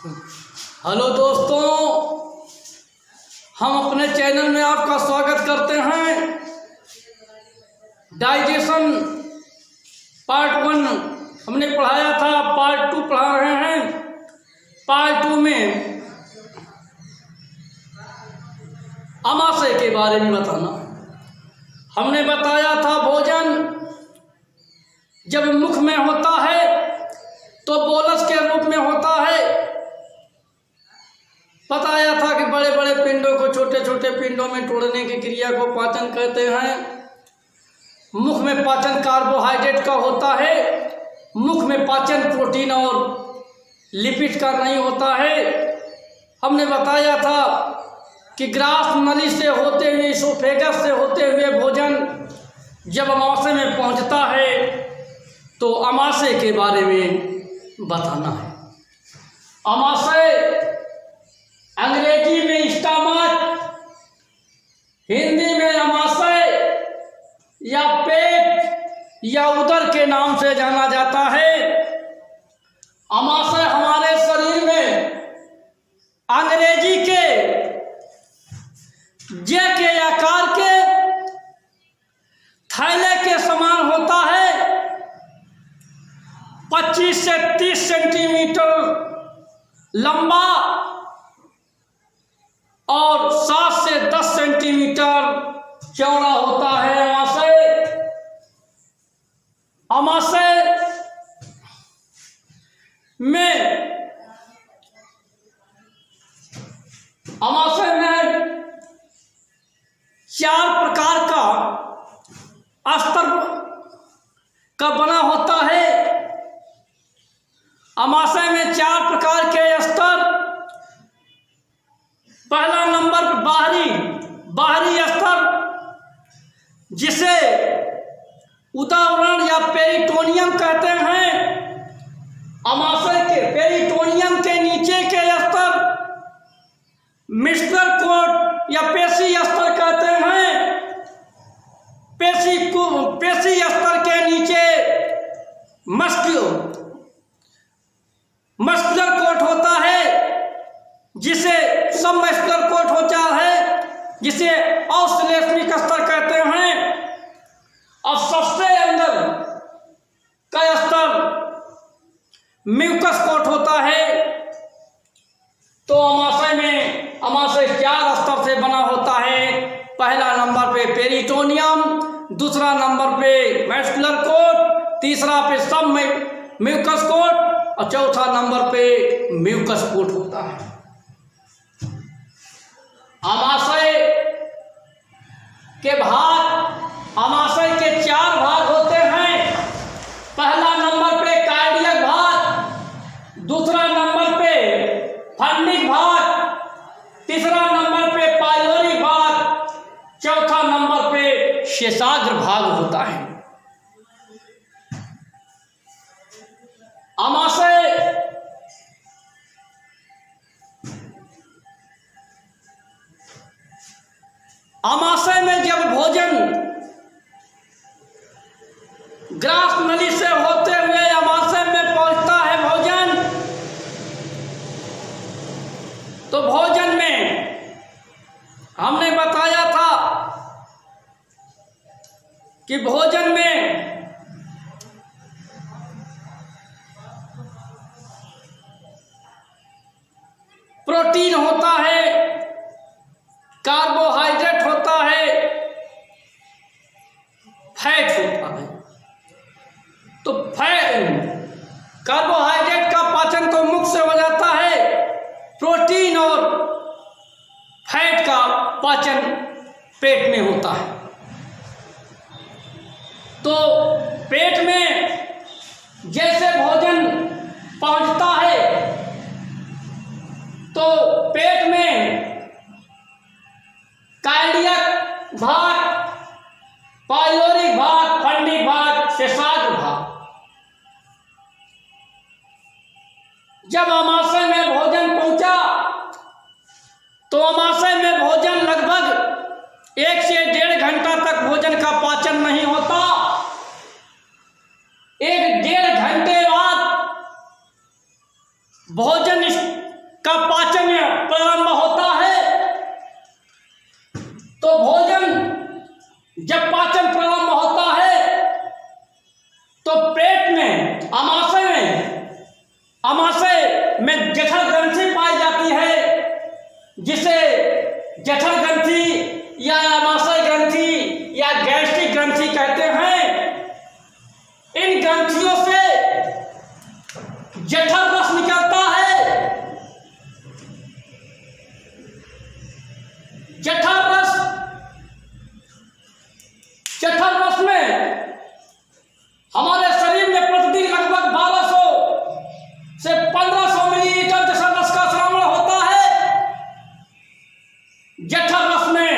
Hello दोस्तों, हम अपने चैनल में आपका स्वागत करते हैं। डाइजेशन पार्ट 1 हमने पढ़ाया था, पार्ट 2 पढ़ा रहे हैं। पार्ट 2 में आमाशय के बारे में बताना। हमने बताया था भोजन जब मुख में होता है तो बोलस के रूप में होता है। बताया था कि बड़े बड़े पिंडों को छोटे छोटे पिंडों में तोड़ने की क्रिया को पाचन कहते हैं। मुख में पाचन कार्बोहाइड्रेट का होता है। मुख में पाचन प्रोटीन और लिपिड का नहीं होता है। हमने बताया था कि ग्रास नली से होते हुए, इसोफेगस से होते हुए भोजन जब आमाशय में पहुंचता है तो आमाशय के बारे में बताना है। आमाशय अंग्रेजी में स्टमक, हिंदी में आमाशय या पेट या उदर के नाम से जाना जाता है। आमाशय हमारे शरीर में अंग्रेजी के जे के आकार के थैले के समान होता है। 25 से 30 सेंटीमीटर लंबा और 7 से 10 सेंटीमीटर चौड़ा होता है आमाशय। आमाशय में चार प्रकार का स्तर का बना होता है। आमाशय में 4 प्रकार के स्तर। पहला नंबर बाहरी स्तर, जिसे उदावरण या पेरिटोनियम कहते हैं। आमाशय के पेरिटोनियम के नीचे के स्तर मिस्टर कोट या पेशी स्तर कहते हैं। पेशी स्तर के नीचे मस्कुलर कोट होता है, जिसे सबमस्कुलर कोट होता है, जिसे ऑस्लेस्मिक स्तर कहते हैं। और सबसे अंदर का स्तर म्यूकस कोट होता है। तो आमाशय 4 स्तर से बना होता है। पहला नंबर पे पेरिटोनियम, दूसरा नंबर पे मस्कुलर कोट, तीसरा पे सब म्यूकस कोट और चौथा नंबर पे म्यूकस कोट होता है। आमाशय के 4 भाग होते हैं। पहला नंबर पे कार्डियक भाग, दूसरा नंबर पे फंडिक भाग, तीसरा नंबर पे पाइलोरिक भाग, चौथा नंबर पे शेषाग्र भाग होता है। आमाशय में जब भोजन ग्रास नली से होते हुए आमाशय में पहुंचता है भोजन, तो भोजन में हमने बताया था कि भोजन में प्रोटीन होता है, कार्बोहाइड्रेट होता है, फैट होता है। तो कार्बोहाइड्रेट का पाचन तो मुख से हो जाता है, प्रोटीन और फैट का पाचन पेट में होता है। तो पेट में जैसे भोजन पहुंचता है तो पेट में कार्डियक भाग, पाइलोरिक भाग, फंडिक भाग, शेषाग्र भाग। जब आमाशय में भोजन पहुंचा तो आमाशय में भोजन लगभग 1 से 1.5 घंटा तक भोजन का पाचन नहीं होता। 1-1.5 घंटे बाद भोजन का पाचन प्रारंभ होता है, तो भोजन जब पाचन प्रारंभ होता है तो पेट में आमाशय में जठर ग्रंथि पाई जाती है, जिसे जठर ग्रंथि या आमाशय ग्रंथि या गैस्ट्रिक ग्रंथि कहते हैं। इन ग्रंथियों से जठर रस निकलता है। जठर रस में हमारे शरीर में प्रतिदिन लगभग 1200 से 1500 मिलीलीटर जठर रस का श्रवण होता है। जठर रस में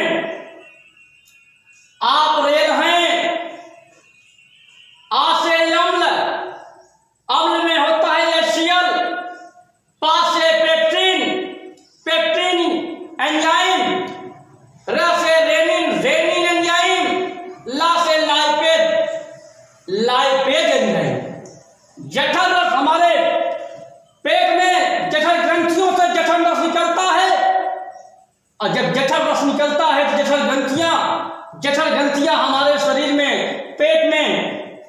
आप रेल हैं, आ से अम्ल, अम्ल में होता है HCl, पा से पेप्टिन एंजाइम, र से रेनिन एंजाइम, ला से लाइपेज एंजाइम। जठर रस हमारे पेट में जठर ग्रंथियों से जठर रस निकलता है, और जब जठर रस निकलता है तो जठर ग्रंथियां हमारे शरीर में, पेट में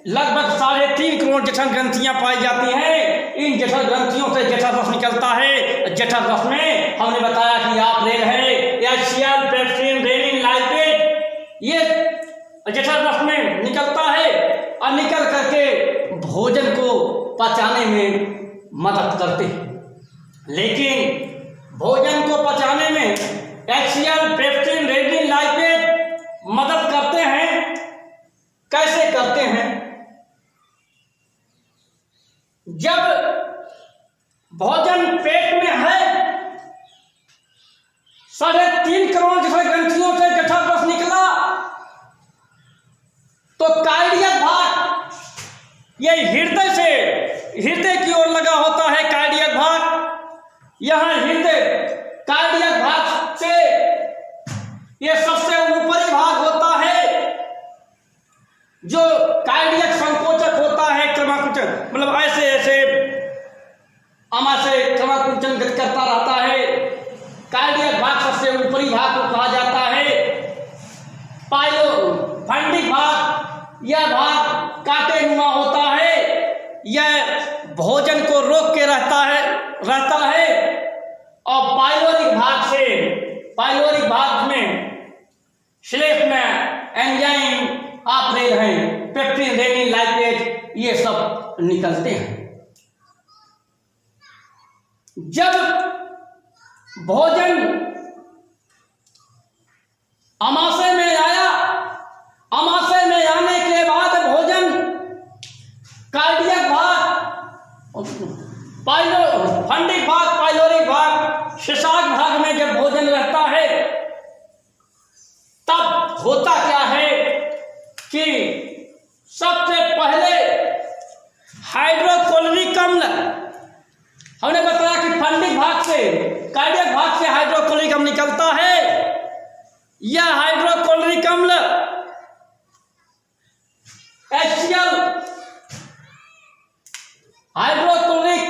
लगभग 3.5 करोड़ जठर ग्रंथियां पाई जाती हैं। इन जठर ग्रंथियों से जठर रस निकलता है। जठर रस में हमने बताया कि आप रेल है, HCl, पेप्टिन, रेनिन, लाइपेज, ये जठर रस में निकलता है और निकल करके भोजन को पचाने में मदद करते हैं। लेकिन भोजन को पचाने में HCl, पेप्टिन, रेनिन, लाइपेज मदद करते हैं। कैसे करते हैं? जब भोजन पेट में है, 3.5 करोड़ जठर ग्रंथियों से जठर रस निकला, तो कार्डियक भाग, ये हृदय की ओर लगा होता है कार्डियक भाग। यहां कार्डियक भाग से ये सबसे ऊपरी भाग होता है, जो कार्डियक संकोचक होता है, क्रमाकुंचन, मतलब ऐसे आमाशय क्रमाकुंचन करता रहता है। कार्डियक भाग सबसे ऊपरी भाग को कहा जाता है। फंडिक भाग, यह भाग कांटेनुमा होता है, यह भोजन को रोक के रहता है। और पाइलोरिक भाग में श्लेष्म में एंजाइम, आप रेल हैं, पेप्टिन, रेनिन, लाइपेज, ये सब निकलते हैं। जब भोजन आमाशय में आया, आमाशय में आने के बाद भोजन कार्डियक भाग, फंडिक भाग, पाइलोरिक भाग, शिशाक भाग में जब भोजन रहता है, तब होता क्या है कि सबसे पहले हाइड्रोक्लोरिक अम्ल, हमने बताया कि फंडिक भाग से, कार्डियक भाग से हाइड्रोक्लोरिक अम्ल निकलता है। यह हाइड्रोक्लोरिक अम्ल HCl, हाइड्रोक्लोरिक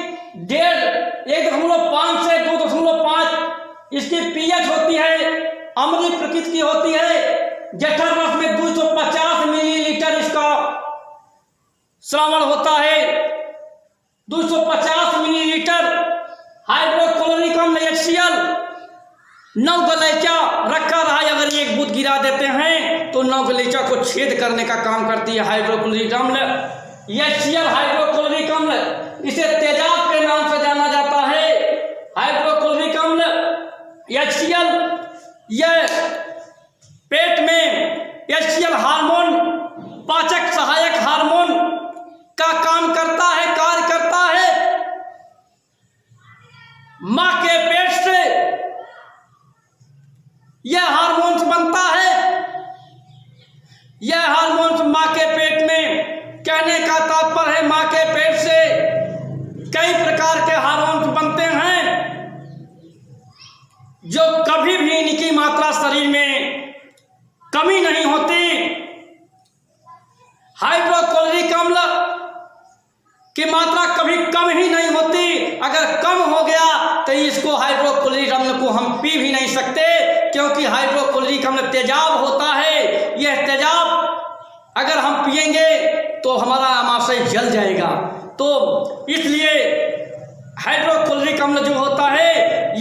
1.5 से 2.5 इसकी pH होती है, अम्लीय प्रकृति की होती है। जठर रस में 250 मिलीलीटर इसका श्रावण होता है। 250 मिलीलीटर हाइड्रोक्लोरिक अम्ल HCl 9 गलीचा रखा रहा है, अगर एक बूंद गिरा देते हैं तो 9 गलीचा को छेद करने का काम करती है हाइड्रोक्लोरिक अम्ल। HCl हाइड्रोक्लोरिक अम्ल, इसे तेजाब के नाम से जाना जाता है। हाइड्रोक्लोरिक अम्ल HCl, यह पेट में HCl हार्मोन, पाचक सहायक हार्मोन का काम करता है, कार्य करता है। मां के पेट से यह हार्मोन्स बनता है। यह हार्मोन्स मां के पेट में, कहने का तात्पर्य है मां के पेट से कई प्रकार के हार्मोन्स बनते हैं, जो कभी भी इनकी मात्रा शरीर में कमी नहीं होती। हाइड्रोक्लोरिक अम्ल की मात्रा कभी कम ही नहीं होती। अगर कम हो गया तो तो इसको हाइड्रोक्लोरिक अम्ल को हम पी भी नहीं सकते, क्योंकि हाइड्रोक्लोरिक अम्ल तेजाब होता है। यह तेजाब अगर हम पिएंगे तो हमारा आमाशय जल जाएगा। तो इसलिए हाइड्रोक्लोरिक अम्ल जो होता है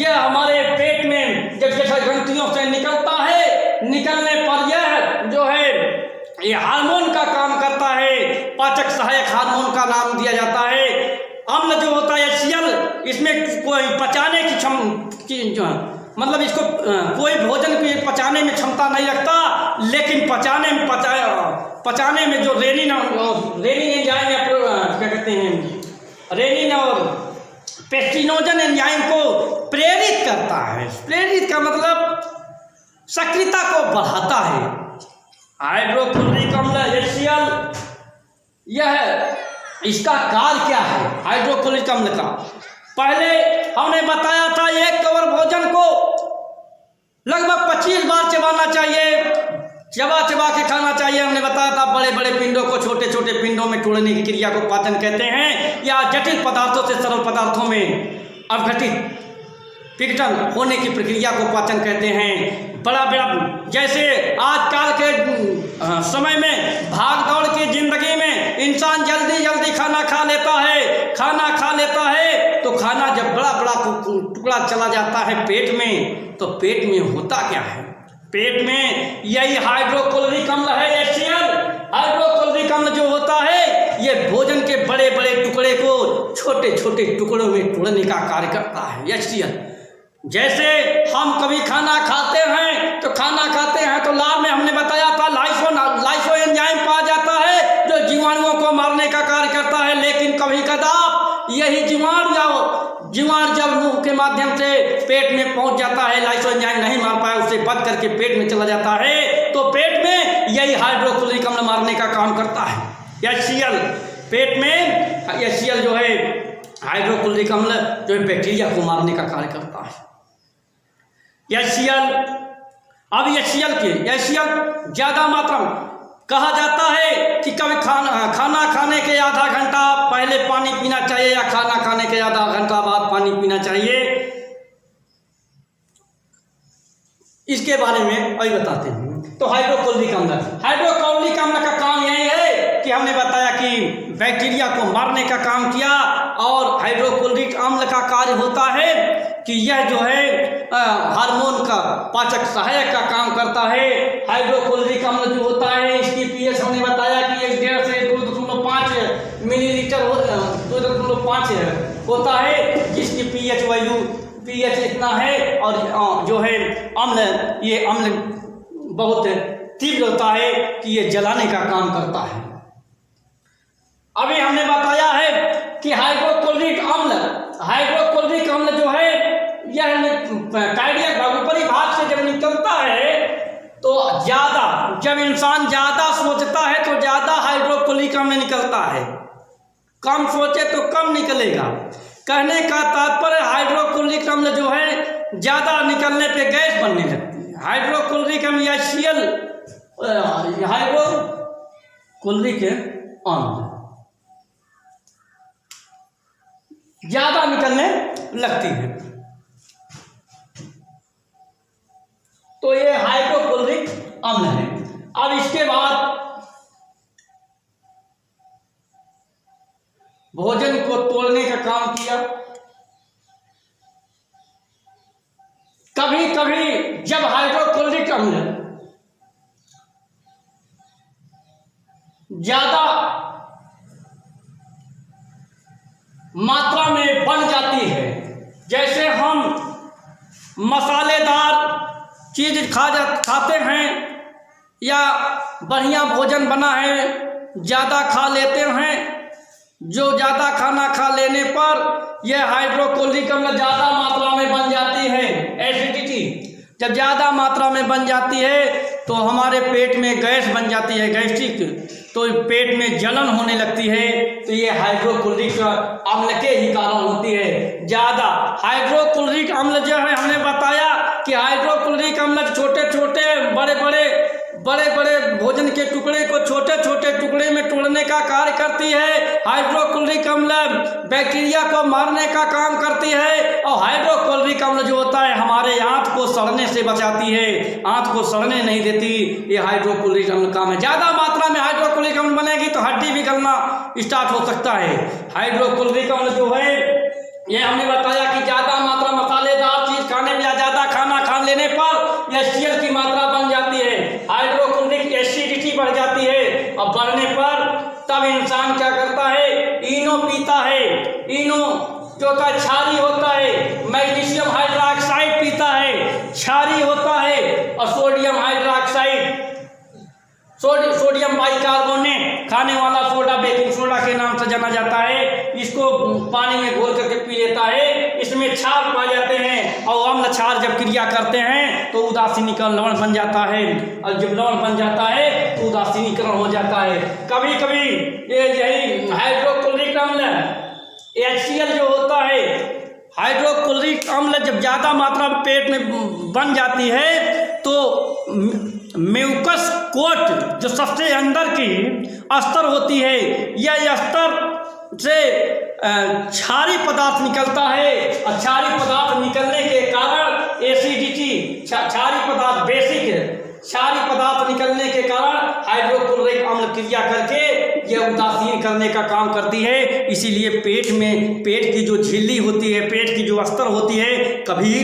यह हमारे पेट में जब जैसे ग्रंथियों से निकलता है, निकलने पर यह जो है ये हार्मोन का काम करता है, पाचक सहायक हार्मोन का नाम दिया जाता है। अम्ल जो होता है HCl, इसमें कोई पचाने की मतलब इसको कोई भोजन को पचाने में क्षमता नहीं रखता, लेकिन पचाने में जो रेनिन एंजाइम या क्या कहते हैं, रेनिन और पेस्टिनोजन एंजाइम को प्रेरित करता है। प्रेरित का मतलब सक्रियता को बढ़ाता है। हाइड्रोक्लोरिक अम्ल HCl, यह इसका कार्य क्या है हाइड्रोक्लोरिक अम्ल का? पहले हमने बताया था एक कवर भोजन को लगभग 25 बार चबाना चाहिए, चबा चबा के खाना चाहिए। हमने बताया था बड़े बड़े पिंडों को छोटे छोटे पिंडों में तोड़ने की क्रिया को पाचन कहते हैं, या जटिल पदार्थों से सरल पदार्थों में अवघटित विघटन होने की प्रक्रिया को पाचन कहते हैं। बड़ा बड़ा जैसे आजकल के समय में भाग दौड़ की जिंदगी में इंसान जल्दी जल्दी खाना खा लेता है, तो खाना जब बड़ा बड़ा टुकड़ा चला जाता है पेट में, तो पेट में होता क्या है? पेट में यही हाइड्रोक्लोरिक अम्ल है HCl। हाइड्रोक्लोरिक अम्ल जो होता है ये भोजन के बड़े बड़े टुकड़े को छोटे छोटे टुकड़ों में तोड़ने का कार्य करता है HCl। जैसे हम कभी खाना खाते हैं तो लार में हमने बताया था लाइसो एंजाइम पाया जाता है जो जीवाणुओं को मारने का कार्य करता है, लेकिन कभी कदाप यही जीवाणु जब मुंह के माध्यम से पेट में पहुंच जाता है, लाइसो एंजाइम नहीं मार पाया, उससे बच करके पेट में चला जाता है, तो पेट में यही हाइड्रोक्लोरिक अम्ल मारने का काम करता है HCl। पेट में HCl जो है हाइड्रोक्लोरिक अम्ल जो है बैक्टीरिया को मारने का कार्य करता है HCl। अब HCl ज़्यादा मात्रा में कहा जाता है कि कभी खाना खाने के आधा घंटा पहले पानी पीना चाहिए या खाना खाने के आधा घंटा बाद पानी पीना चाहिए। इसके बारे में अभी बताते हैं। तो हाइड्रोक्लोरिक अम्ल का काम यही है कि हमने बताया कि बैक्टीरिया को मारने का काम किया, और हाइड्रोक्लोरिक अम्ल का कार्य होता है कि यह जो है हार्मोन का पाचक सहायक का काम करता है। हाइड्रोक्लोरिक अम्ल जो होता है इसकी पीएच हमने बताया कि 1.5 से 2.5 मिलीलीटर 2.5 होता है, जिसकी पीएच इतना है। और जो है ये अम्ल बहुत तीव्र होता है कि ये जलाने का काम करता है। अभी हमने बताया है कि हाइड्रोक्लोरिक अम्ल जो है यह कार्डियक भाग ऊपरी भाग से जब निकलता है तो ज़्यादा, जब इंसान ज़्यादा सोचता है तो ज़्यादा हाइड्रोक्लोरिक अम्ल निकलता है, कम सोचे तो कम निकलेगा। कहने का तात्पर्य हाइड्रोक्लोरिक अम्ल जो है ज़्यादा निकलने पे गैस बनने लगती है। हाइड्रोक्लोरिक अम्ल HCl हाइड्रोक्लोरिक अम्ल ज़्यादा निकलने लगती है, तो ये हाइड्रोक्लोरिक अम्ल है। अब इसके बाद भोजन को तोड़ने का काम किया। कभी कभी जब हाइड्रोक्लोरिक अम्ल ज्यादा मात्रा में बन जाती है, जैसे हम मसालेदार चीज खाते हैं या बढ़िया भोजन बना है ज़्यादा खा लेते हैं, जो ज़्यादा खाना खा लेने पर यह हाइड्रोक्लोरिक अम्ल ज़्यादा मात्रा में बन जाती है। एसिडिटी जब ज़्यादा मात्रा में बन जाती है तो हमारे पेट में गैस बन जाती है, गैस्ट्रिक, तो पेट में जलन होने लगती है, तो ये हाइड्रोक्लोरिक अम्ल के ही कारण होती है। ज़्यादा हाइड्रोक्लोरिक अम्ल जो है हमने बताया कि हाइड्रोक्लोरिक अम्ल छोटे छोटे बड़े बड़े भोजन के टुकड़े को छोटे छोटे टुकड़े में तोड़ने का कार्य करती है। हाइड्रोक्लोरिक अम्ल बैक्टीरिया को मारने का काम करती है, और हाइड्रोक्लोरिक अम्ल जो होता है हमारे आंत को सड़ने से बचाती है, आंत को सड़ने नहीं देती। ये हाइड्रोक्लोरिक अम्ल काम है। ज़्यादा मात्रा में हाइड्रोक्लोरिक अम्ल बनेगी तो हड्डी भी गलना स्टार्ट हो सकता है। हाइड्रोक्लोरिक अम्ल जो है ये हमने बताया कि ज़्यादा मात्रा मसालेदार चीज़ खाने में या ज़्यादा खाना खा लेने पर HCl की मात्रा बन जाती है, हाइड्रोक्लोरिक एसिडिटी बढ़ जाती है। और बढ़ने पर तब इंसान क्या करता है, इनो पीता है। इनो जो होता है क्षारी होता है, मैग्नीशियम हाइड्रोक्साइड पीता है, क्षारी होता है। और सोडियम हाइड्रोक्साइड, सोडियम बाइकार्बोनेट, खाने वाला सोडा बेकिंग सोडा के नाम से जाना जाता है। इसको पानी में घोल करके पी लेता है। इसमें क्षार पाए जाते हैं और अम्ल क्षार जब क्रिया करते हैं तो उदासीनीकरण लवण बन जाता है। और जब लवण बन जाता है तो उदासीनीकरण हो जाता है। कभी कभी ये यही हाइड्रोक्लोरिक अम्ल HCl जो होता है, हाइड्रोक्लोरिक अम्ल जब ज़्यादा मात्रा में पेट में बन जाती है तो म्यूकस कोट जो सबसे अंदर की अस्तर होती है, यह अस्तर से क्षारी पदार्थ निकलता है। और क्षारी पदार्थ निकलने के कारण एसिडिटी, क्षारी पदार्थ बेसिक क्षारी पदार्थ निकलने के कारण हाइड्रोक्लोरिक अम्ल क्रिया करके यह उदासीन करने का काम करती है। इसीलिए पेट में, पेट की जो झिल्ली होती है, पेट की जो अस्तर होती है, कभी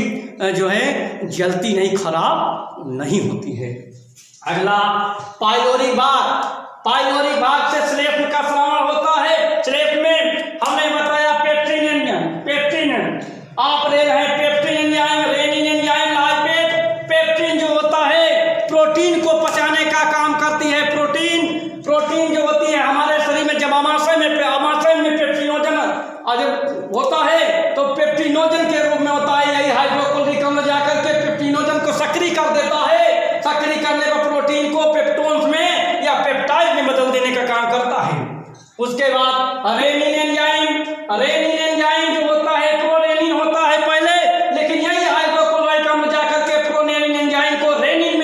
जो है जलती नहीं, खराब नहीं होती है। अगला पाइलोरी भाग। पाइलोरी भाग से श्लेष्म का श्रवण होता है। श्लेष्म में हमने बताया पेप्टिन आप रेल है, पेप्टिन एंजाइम, रेनिन एंजाइम, लाइपेज। पेप्टिन जो होता है प्रोटीन को पचाने का काम करती है। प्रोटीन जो होती है हमारे शरीर में, जब अमाशय में पेप्टिनोजन जब होता है तो पेप्टिनोजन के रूप में होता है। यही हाइड्रोक्लोरिक अम्ल जाकर के पेप्टिनोजन को सक्रिय कर देता है। सक्रिय करने पर प्रोटीन को पेप्टोन्स में या पेप्टाइड में बदल देने का काम करता है। उसके बाद रेनिन एंजाइम जो होता है, प्रोरेनिन होता है पहले, लेकिन यही हाइड्रोक्लोरिक अम्ल जाकर के प्रोरेनिन एंजाइम को रेनिन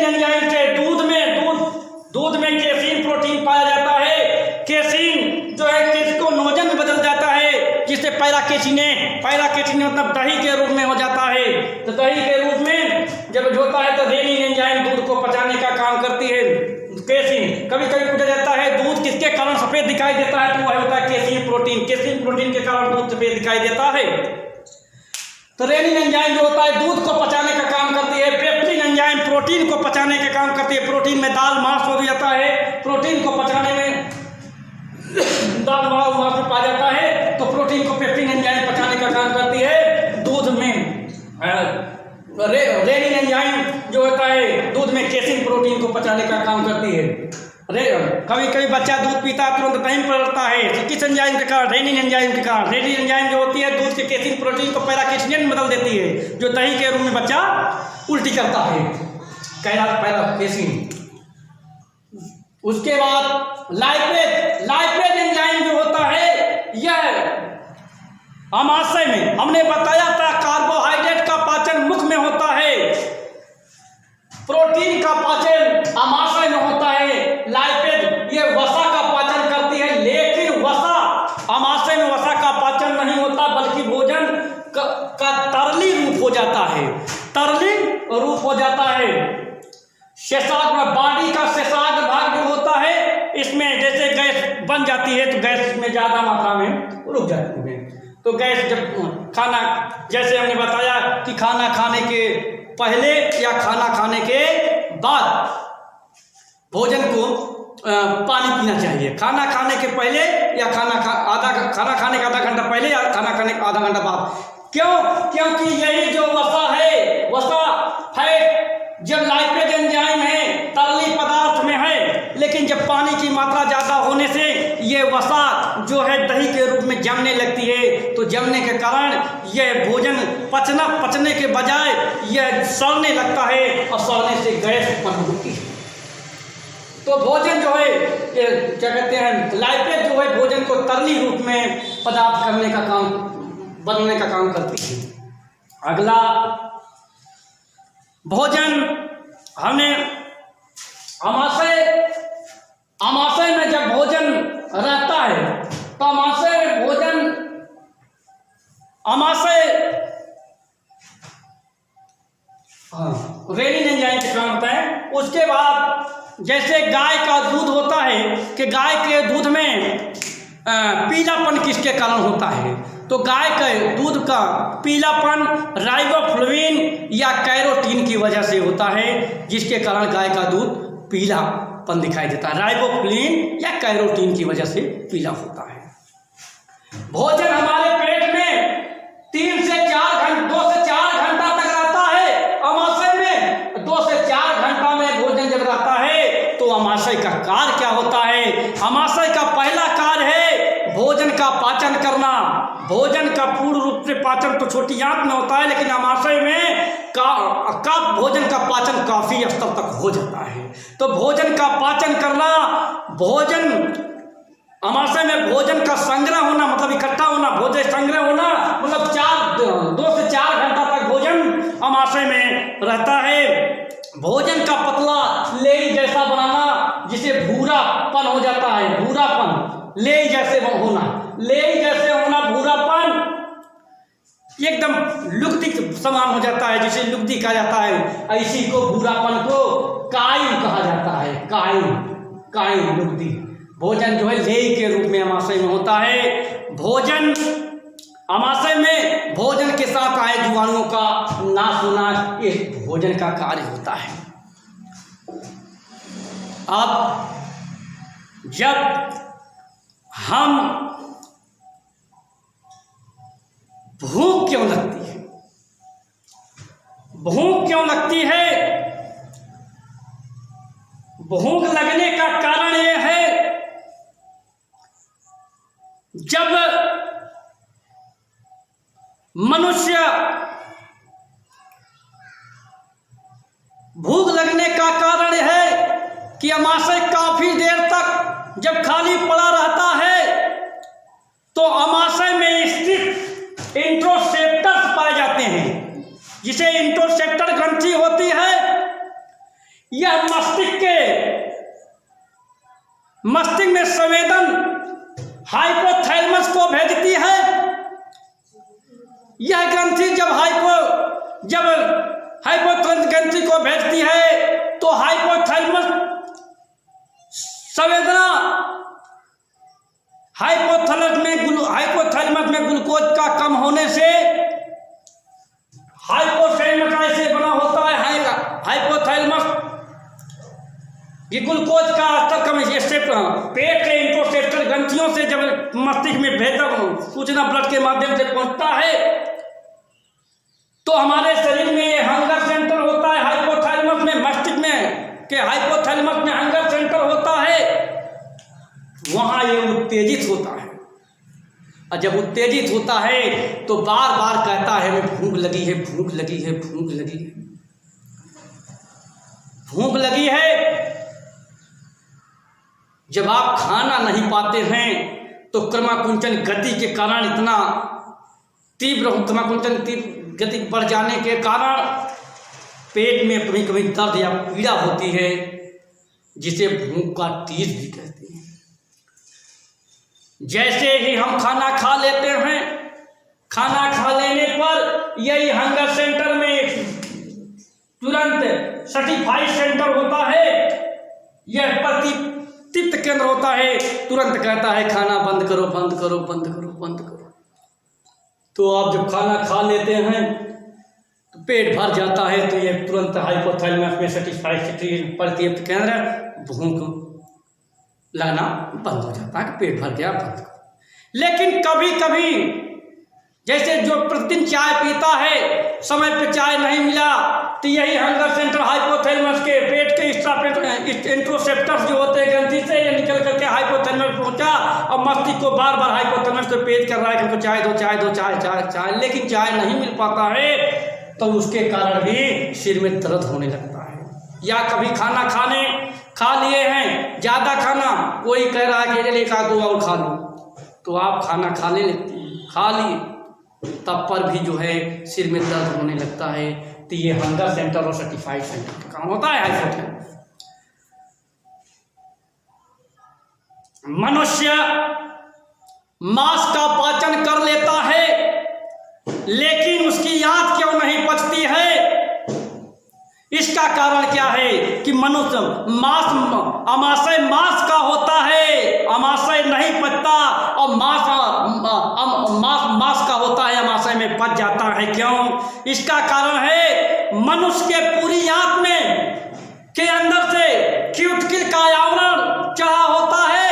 एंजाइम से दूध में केसिन प्रोटीन पाया जाता है। केसिन जो है किसको नोजन में बदल जाता है, जिससे पैराकेटिनेट मतलब दही के रूप में हो जाता है। तो दही के रूप में जब होता है तो रेनिन एंजाइम दूध को पचाने का काम करती है। केसिन, कभी कभी पूछा जाता है दूध किसके कारण सफेद दिखाई देता है, तो वह होता है केसिन प्रोटीन के कारण दूध सफेद दिखाई देता है। तो रेनिन एंजाइम जो होता है दूध को पचाने का काम करती है। पेप्टिन एंजाइम प्रोटीन को पचाने का काम करती है। प्रोटीन में दाल मांस हो जाता है, प्रोटीन को पचाने में दाल मांस में पाया जाता है, तो प्रोटीन को पेप्टिन एंजाइम पचाने का काम करती है। दूध में रेनिन एंजाइम जो होता है दूध में केसिन प्रोटीन को पचाने का काम करती है। कभी कभी बच्चा दूध पीता है तुरंत दही पड़ता है, तो किस एंजाइम के कारण, रेनिन एंजाइम के कारण। रेनिन एंजाइम जो होती है दूध के केसिन प्रोटीन को पैराकेटिनेट में बदल देती है, जो दही के रूप में बच्चा उल्टी करता है, पैराकेटिन। उसके बाद लाइपेज एंजाइम जो होता है, यह आमाशय में हमने बताया था कार्बोहाइड्रेट का पाचन मुख में होता है, प्रोटीन का पाचन आमाशय में होता है। लाइपेज ये वसा का पाचन करती है, लेकिन वसा आमाशय में वसा का पाचन नहीं होता, बल्कि भोजन का तरली रूप हो जाता है। शेषाग्र में, बॉडी का शेषाग्र भाग जो होता है, इसमें जैसे गैस बन जाती है तो गैस में ज़्यादा मात्रा में रुक जाती है। तो गैस जब खाना, जैसे हमने बताया कि खाना खाने के पहले या खाना खाने के बाद भोजन को पानी पीना चाहिए। खाना खाने के पहले या खाना खाने का आधा घंटा पहले या खाना खाने का आधा घंटा बाद। क्यों? क्योंकि यही जो वसा है जब लाइपेज एंजाइम है तरली पदार्थ में है, लेकिन जब पानी की मात्रा ज़्यादा होने से ये वसा जो है दही के रूप में जमने लगती है। तो जमने के कारण यह भोजन पचने के बजाय यह सड़ने लगता है और सड़ने से गैस उत्पन्न होती है। तो भोजन जो है क्या कहते हैं, लाइपेज जो है भोजन को तरली रूप में पदार्थ करने का काम, बनने का काम करती है। अगला भोजन हमने आमाशय में जब भोजन रहता है तो आमाशय हाँ, रेनिन एंजाइम के कारण होता है। उसके बाद जैसे गाय का दूध होता है कि गाय के दूध में पीलापन किसके कारण होता है, तो गाय के दूध का पीलापन राइबोफ्लाविन या कैरोटीन की वजह से होता है, जिसके कारण गाय का दूध पीलापन दिखाई देता है। राइबोफ्लाविन या कैरोटीन की वजह से पीला होता है। भोजन हमारे पेट में 2 से 4 घंटा तक रहता है। अमाशय में 2 से 4 घंटा में भोजन जब रहता है तो अमाशय का कार्य क्या होता है? अमाशय का पहला कार्य है भोजन का पाचन करना। भोजन का पूर्ण रूप से पाचन तो छोटी आंत में होता है, लेकिन अमाशय में भोजन का पाचन काफी स्तर तक हो जाता है। तो भोजन का पाचन करना, भोजन अमाशय में भोजन का संग्रह होना मतलब इकट्ठा होना, भोजन संग्रह होना मतलब 2 से 4 घंटा तक भोजन अमाशय में रहता है। भोजन का पतला लेई जैसा बनाना, जिसे भूरापन हो जाता है, भूरापन लेई जैसे होना, लेई जैसे होना, भूरापन एकदम लुगदी समान हो जाता है, जिसे लुगदी कहा जाता है। ऐसी को भूरापन को कायम कहा जाता है, कायम लुगदी। भोजन जो है लेई के रूप में अमाशय में होता है। भोजन अमाशय में भोजन के साथ आए जीवाणुओं का नाश होना ये भोजन का कार्य होता है। अब जब हम भूख क्यों लगती है, भूख क्यों लगती है? भूख लगने का कारण यह है जब मनुष्य भूख लगने का कारण है कि अमाशय काफी देर तक जब खाली पड़ा रहता है तो अमाशय में स्थित इंट्रोसेप्टर्स पाए जाते हैं, जिसे इंट्रोसेप्टर ग्रंथि होती है। यह मस्तिष्क में संवेदन हाइपोथैलेमस को भेजती है। यह ग्रंथि जब हाइपोथैलेमस ग्रंथि को भेजती है तो हाइपोथैलेमस संवेदना हाइपोथैलेमस में ग्लूकोज का कम होने से हाइपोथैलेमस ऐसे बना होता है। हाइपोथैलेमस ये ग्लूकोज का स्तर कम, पेट के इंट्रोसेप्टर ग्रंथियों से जब मस्तिष्क में बेहतर सूचना ब्लड के माध्यम से पहुंचता है तो हमारे शरीर में ये हंगर सेंटर होता है। हाइपोथैलेमस में मस्तिष्क में के हाइपोथैलेमस में हंगर सेंटर होता है, वहां ये उत्तेजित होता है। और जब उत्तेजित होता है तो बार बार कहता है हमें भूख लगी है, भूख लगी है, भूख लगी है, भूख लगी है। जब आप खाना नहीं पाते हैं तो क्रमाकुंचन गति के कारण इतना क्रमाकुंचन गति बढ़ जाने के कारण पेट में कभी कभी दर्द या पीड़ा होती है, जिसे भूख का तीर भी कहते हैं। जैसे ही हम खाना खा लेते हैं, खाना खा लेने पर यही हंगर सेंटर में तुरंत सर्टिफाइड सेंटर होता है, यह प्रतितिप्त केंद्र होता है, तुरंत कहता है खाना बंद करो, बंद करो, बंद करो, बंद करो। तो आप जब खाना खा लेते हैं तो पेट भर जाता है तो यह तुरंत हाइपोथैलेमस में सर्टिफाइड प्रतितिप्त केंद्र भूख लगना बंद हो जाता है कि पेट भर गया, बंद करो। लेकिन कभी कभी जैसे जो प्रतिदिन चाय पीता है, समय पे चाय नहीं मिला तो यही हंगर सेंटर हाइपोथैलेमस के पेट के इंट्रोसेप्टर्स जो होते हैं ग्रंथि से ये निकल करके हाइपोथैलेमस पहुंचा और मस्तिष्क को बार बार हाइपोथैलेमस को पेश कर रहा है कि हमको चाय दो, चाय दो, चाय चाय चाय, लेकिन चाय नहीं मिल पाता है तो उसके कारण भी सिर में दर्द होने लगता है। या कभी खाना खा लिए हैं, ज़्यादा खाना, कोई कह रहा है कि एक आध दो और खा लो, तो आप खाना खा लिए तब पर भी जो है सिर में दर्द होने लगता है। तो ये हंगर सेंटर और सर्टिफाइड सेंटर का काम होता है हाइपोथैलेमस। मनुष्य मांस का पाचन कर लेता है, लेकिन उसकी याद क्यों नहीं पचती है? इसका कारण क्या है कि मनुष्य मांस अमाशय मांस का होता है, अमाशय नहीं पचता, और मांस का होता है, अमाशय में पच जाता है। क्यों? इसका कारण है मनुष्य के पूरी आंत में के अंदर से क्यूटिकल का आवरण चढ़ा होता है।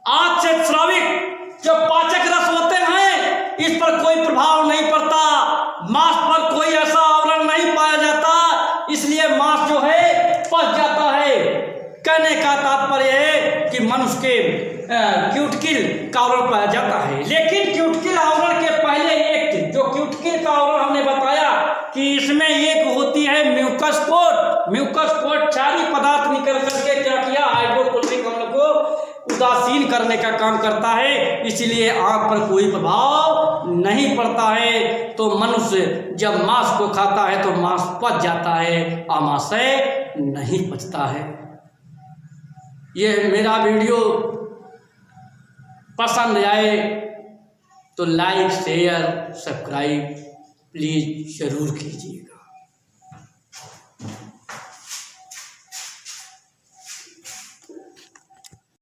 आंत से स्रावित जो पाचक रस होते हैं, इस पर कोई प्रभाव नहीं पड़ता, मांस पर कोई ऐसा आवरण नहीं पाया जाता, इसलिए मांस जो है पच जाता है। कहने का तात्पर्य है कि मनुष्य के क्यूटिकल का आवरण पाया जाता है। लेकिन क्यूटिकल आवरण के पहले एक जो क्यूटिकल का आवरण हमने बताया कि इसमें एक होती है म्यूकस कोट। म्यूकस कोट क्षारीय पदार्थ निकल करके क्या किया, हाइड्रोक्लोरिक अम्ल को उदासीन करने का काम करता है, इसलिए आंख पर कोई प्रभाव नहीं पड़ता है। तो मनुष्य जब मांस को खाता है तो मांस पच जाता है, आमाशय नहीं पचता है। यह मेरा वीडियो पसंद आए तो लाइक शेयर सब्सक्राइब प्लीज़ ज़रूर कीजिएगा।